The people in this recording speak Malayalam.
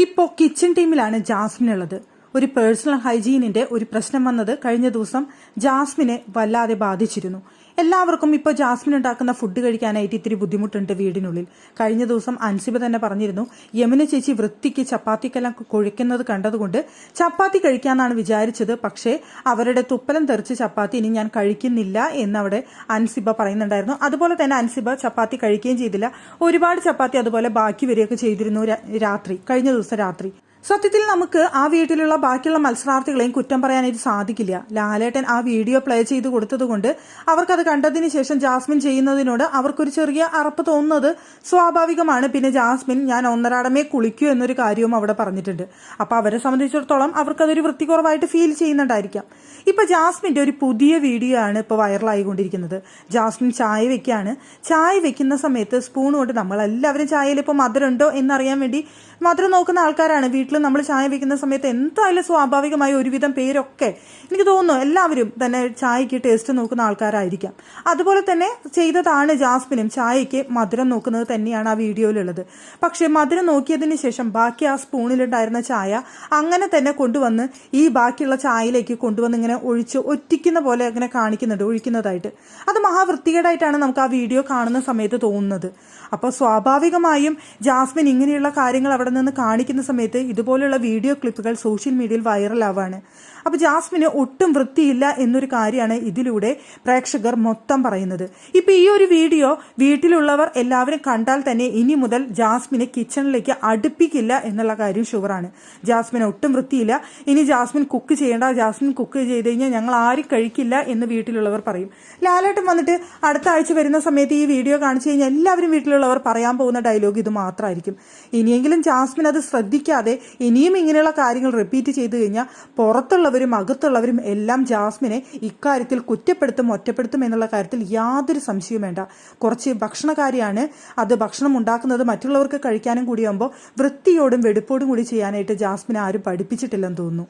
ഇപ്പോൾ കിച്ചൺ ടീമിലാണ് ജാസ്മിൻ ഉള്ളത്. ഒരു പേഴ്സണൽ ഹൈജീനിന്റെ ഒരു പ്രശ്നം വന്നത് കഴിഞ്ഞ ദിവസം ജാസ്മിനെ വല്ലാതെ ബാധിച്ചിരുന്നു. എല്ലാവർക്കും ഇപ്പോൾ ജാസ്മിൻ ഉണ്ടാക്കുന്ന ഫുഡ് കഴിക്കാനായിട്ട് ഇത്തിരി ബുദ്ധിമുട്ടുണ്ട് വീടിനുള്ളിൽ. കഴിഞ്ഞ ദിവസം അൻസിബ തന്നെ പറഞ്ഞിരുന്നു, യമുന ചേച്ചി വൃത്തിക്ക് ചപ്പാത്തിക്കെല്ലാം കുഴയ്ക്കുന്നത് കണ്ടതുകൊണ്ട് ചപ്പാത്തി കഴിക്കാമെന്നാണ് വിചാരിച്ചത്. പക്ഷേ അവരുടെ തുപ്പലം തെറിച്ച് ചപ്പാത്തി ഇനി ഞാൻ കഴിക്കുന്നില്ല എന്ന് അവിടെ അൻസിബ പറയുന്നുണ്ടായിരുന്നു. അതുപോലെ തന്നെ അൻസിബ ചപ്പാത്തി കഴിക്കുകയും ചെയ്തില്ല. ഒരുപാട് ചപ്പാത്തി അതുപോലെ ബാക്കി വരികയൊക്കെ ചെയ്തിരുന്നു കഴിഞ്ഞ ദിവസം രാത്രി. സത്യത്തിൽ നമുക്ക് ആ വീട്ടിലുള്ള ബാക്കിയുള്ള മത്സരാർത്ഥികളെയും കുറ്റം പറയാനായിട്ട് സാധിക്കില്ല. ലാലേട്ടൻ ആ വീഡിയോ പ്ലേ ചെയ്ത് കൊടുത്തതുകൊണ്ട് അവർക്കത് കണ്ടതിന് ശേഷം ജാസ്മിൻ ചെയ്യുന്നതിനോട് അവർക്കൊരു ചെറിയ അറപ്പ് തോന്നുന്നത് സ്വാഭാവികമാണ്. പിന്നെ ജാസ്മിൻ ഞാൻ ഒന്നരാടമേ കുളിക്കൂ എന്നൊരു കാര്യവും അവിടെ പറഞ്ഞിട്ടുണ്ട്. അപ്പോൾ അവരെ സംബന്ധിച്ചിടത്തോളം അവർക്കതൊരു വൃത്തിക്കുറവായിട്ട് ഫീൽ ചെയ്യുന്നുണ്ടായിരിക്കാം. ഇപ്പൊ ജാസ്മിന്റെ ഒരു പുതിയ വീഡിയോ ആണ് ഇപ്പോൾ വൈറലായിക്കൊണ്ടിരിക്കുന്നത്. ജാസ്മിൻ ചായ വെക്കുകയാണ്. ചായ വെക്കുന്ന സമയത്ത് സ്പൂൺ കൊണ്ട്, നമ്മളെല്ലാവരും ചായയിൽ ഇപ്പോൾ മധുരം ഉണ്ടോ എന്നറിയാൻ വേണ്ടി മധുരം നോക്കുന്ന ആൾക്കാരാണ്. വീട്ടിൽ നമ്മൾ ചായ വെക്കുന്ന സമയത്ത് എന്തായാലും സ്വാഭാവികമായി ഒരുവിധം പേരൊക്കെ എനിക്ക് തോന്നുന്നു എല്ലാവരും തന്നെ ചായക്ക് ടേസ്റ്റ് നോക്കുന്ന ആൾക്കാരായിരിക്കാം. അതുപോലെ തന്നെ ചെയ്തതാണ് ജാസ്മിനും. ചായക്ക് മധുരം നോക്കുന്നത് തന്നെയാണ് ആ വീഡിയോയിലുള്ളത്. പക്ഷെ മധുരം നോക്കിയതിന് ശേഷം ബാക്കി ആ സ്പൂണിലുണ്ടായിരുന്ന ചായ അങ്ങനെ തന്നെ കൊണ്ടുവന്ന് ഈ ബാക്കിയുള്ള ചായയിലേക്ക് കൊണ്ടുവന്ന് ഇങ്ങനെ ഒഴിച്ച് ഒറ്റിക്കുന്ന പോലെ ഇങ്ങനെ കാണിക്കുന്നുണ്ട്, ഒഴിക്കുന്നതായിട്ട്. അത് മഹാവൃത്തികേടായിട്ടാണ് നമുക്ക് ആ വീഡിയോ കാണുന്ന സമയത്ത് തോന്നുന്നത്. അപ്പോൾ സ്വാഭാവികമായും ജാസ്മിൻ ഇങ്ങനെയുള്ള കാര്യങ്ങൾ അവിടെ നിന്ന് കാണിക്കുന്ന സമയത്ത് ഇതുപോലുള്ള വീഡിയോ ക്ലിപ്പുകൾ സോഷ്യൽ മീഡിയയിൽ വൈറലാവാണ്. അപ്പോൾ ജാസ്മിന് ഒട്ടും വൃത്തിയില്ല എന്നൊരു കാര്യമാണ് ഇതിലൂടെ പ്രേക്ഷകർ മൊത്തം പറയുന്നത്. ഇപ്പൊ ഈ ഒരു വീഡിയോ വീട്ടിലുള്ളവർ എല്ലാവരും കണ്ടാൽ തന്നെ ഇനി മുതൽ ജാസ്മിനെ കിച്ചണിലേക്ക് അടുപ്പിക്കില്ല എന്നുള്ള കാര്യം ഷുവറാണ്. ജാസ്മിന് ഒട്ടും വൃത്തിയില്ല, ഇനി ജാസ്മിൻ കുക്ക് ചെയ്യേണ്ട, ജാസ്മിൻ കുക്ക് ചെയ്ത് കഴിഞ്ഞാൽ ഞങ്ങൾ ആരും കഴിക്കില്ല എന്ന് വീട്ടിലുള്ളവർ പറയും. ലാലേട്ടൻ വന്നിട്ട് അടുത്ത ആഴ്ച വരുന്ന സമയത്ത് ഈ വീഡിയോ കാണിച്ചു കഴിഞ്ഞാൽ എല്ലാവരും വീട്ടിലുള്ളവർ പറയാൻ പോകുന്ന ഡയലോഗ് ഇത് മാത്രമായിരിക്കും. ഇനിയെങ്കിലും ജാസ്മിൻ അത് ശ്രദ്ധിക്കാതെ ഇനിയും ഇങ്ങനെയുള്ള കാര്യങ്ങൾ റിപ്പീറ്റ് ചെയ്തു കഴിഞ്ഞാൽ പുറത്തുള്ളവരും അകത്തുള്ളവരും എല്ലാം ജാസ്മിനെ ഇക്കാര്യത്തിൽ കുറ്റപ്പെടുത്തും, ഒറ്റപ്പെടുത്തും എന്നുള്ള കാര്യത്തിൽ യാതൊരു സംശയവും വേണ്ട. കുറച്ച് ഭക്ഷണകാരിയാണ്, അത് ഭക്ഷണം ഉണ്ടാക്കുന്നത് മറ്റുള്ളവർക്ക് കഴിക്കാനും കൂടിയാകുമ്പോൾ വൃത്തിയോടും വെടുപ്പോടും കൂടി ചെയ്യാനായിട്ട് ജാസ്മിനെ ആരും പഠിപ്പിച്ചിട്ടില്ലെന്ന് തോന്നുന്നു.